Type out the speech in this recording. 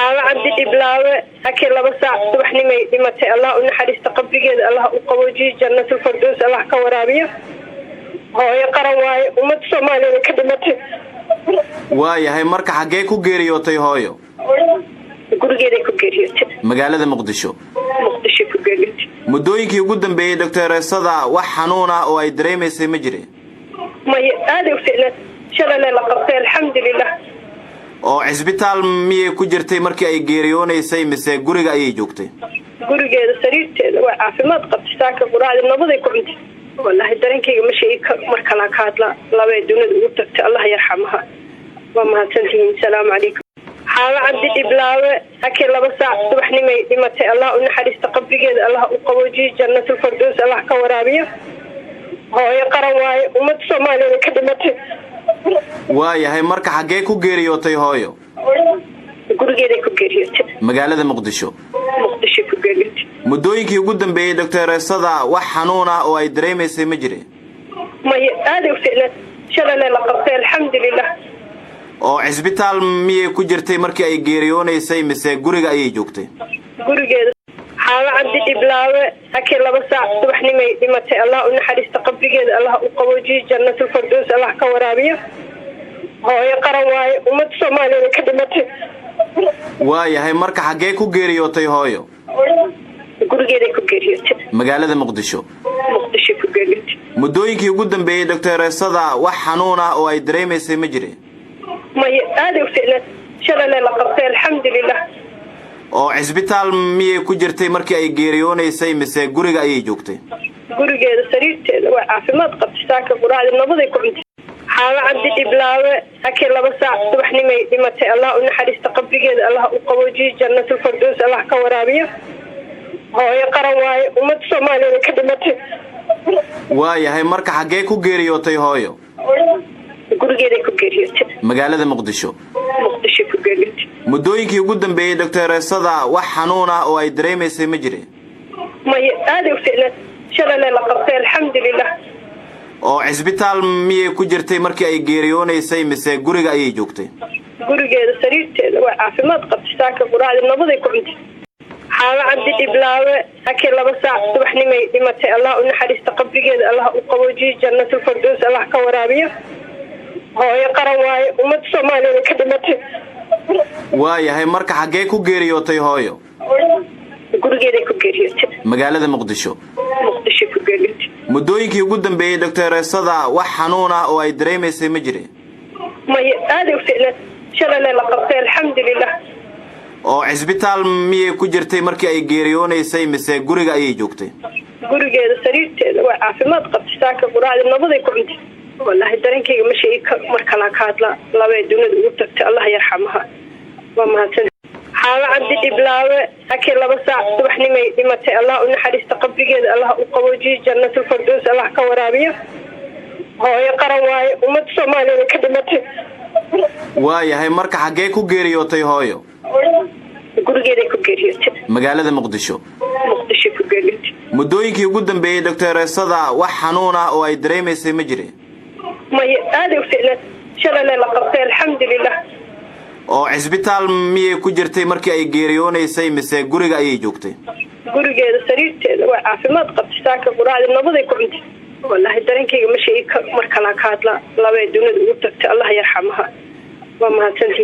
حالة عبد الإبلاوة أكل لبس صبحني متى الله ونحرس تقبل جد الله وقوجي جنة الفردوس الله كورابية هو يقرأ واي ومت سومالي كدمته واي هاي مركا حقي ku geeriyootay hooyo gurigeeda ku geeriyootay magaalada Muqdisho ku geeriyootay mudooyinkii ugu dambeeyay doctor-sada wax xanuun ah oo ay dareemaysay ma jireen ma aad u fiicnaa shalay la qabtay alxamdulillah oo cisbitaal miyay ku jirtay markii ay geeriyoonaysay mise guriga ayay joogtay gurigeeda sariirteeda waa caafimaad qabtay saaka quraacda nabaday ku cunti wallahi dareenkayga ma shay marka la ka hadla laba dunida ugu tagtay Allah yarxamaha wa ma tantiin salaam alaykum حالة عبد الإبلاوة أكل لبس صبحني متى الله ونحرس تقبل جد الله وقوجي جنة الفردوس الله كورابية هو يقرأ واي ومت سومالي كدمته واي هاي مركا حقي ku geeriyootay hooyo gurigeeda ku geeriyootay magaalada Muqdisho ku geeriyootay mudooyinkii ugu dambeeyay doctor-sada wax xanuun ah oo ay dareemaysay ma jireen ma aad u fiicnaa shalay la qabtay alxamdulillah oo cisbitaal miyay ku jirtay markii ay geeriyoonaysay mise guriga ayay joogtay gurigeeda حالة عبد الإبلاوة أكل لبس صبحني متى الله ونحرس تقبل جد الله وقوجي جنة الفردوس الله كورابية هو يقرأ واي ومت سومالي كدمته واي هاي مركا حقي ku geeriyootay hooyo gurigeeda ku geeriyootay magaalada Muqdisho ku geeriyootay mudooyinkii ugu dambeeyay doctor-sada wax xanuun ah oo ay dareemaysay ma jireen ma aad u fiicnaa shalay la qabtay alxamdulillah oo cisbitaal miyay ku jirtay markii ay geeriyoonaysay mise guriga ayay joogtay gurigeeda sariirteeda waa caafimaad qabtay saaka quraacda nabaday ku cunti حالة عبد الإبلاوة أكل لبس صبحني متى الله ونحرس تقبل جد الله وقوجي جنة الفردوس الله كورابية هو يقرأ واي ومت سومالي كدمته واي هاي مركا حقي ku geeriyootay hooyo gurigeeda ku geeriyootay magaalada Muqdisho ku geeriyootay mudooyinkii ugu dambeeyay doctor-sada wax xanuun ah oo ay dareemaysay ma jireen ma aad u fiicnaa shalay la qabtay alxamdulillah oo cisbitaal miyay ku jirtay markii ay geeriyoonaysay mise guriga ayay joogtay gurigeeda sariirteeda waa caafimaad qabtay saaka quraacda nabaday ku cunti حالة عبد الإبلاوة أكل لبس صبحني متى الله ونحرس تقبل جد الله وقوجي جنة الفردوس الله كورابية هو يقرأ واي ومت سومالي كدمته واي هاي مركا حقي ku geeriyootay hooyo gurigeeda ku geeriyootay magaalada Muqdisho ku geeriyootay mudooyinkii ugu dambeeyay doctor-sada wax xanuun ah oo ay dareemaysay ma jireen ma aad u fiicnaa shalay la qabtay alxamdulillah oo cisbitaal miyay ku jirtay markii ay geeriyoonaysay mise guriga ayay joogtay gurigeeda sariirteeda waa caafimaad qabtay saaka quraacda nabaday ku cunti wallahi dareenkayga ma shay marka la ka hadla laba dunida ugu tagtay Allah yarxamaha wa ma tantiin حالة عبد الإبلاوة أكل لبس صبحني متى الله ونحرس تقبل جد الله وقوجي جنة الفردوس الله كورابية هو يقرأ واي ومت سومالي كدمته واي هاي مركا حقي ku geeriyootay hooyo gurigeeda ku geeriyootay magaalada Muqdisho ku geeriyootay mudooyinkii ugu dambeeyay doctor-sada wax xanuun ah oo ay dareemaysay ma jireen ma aad u fiicnaa shalay la qabtay alxamdulillah oo cisbitaal miyay ku jirtay markii ay geeriyoonaysay mise guriga ayay joogtay gurigeeda sariirteeda waa caafimaad qabtay saaka quraacda nabaday ku cunti wallahi dareenkayga ma shay marka la ka hadla laba dunida ugu tagtay Allah yarxamaha wa ma tantiin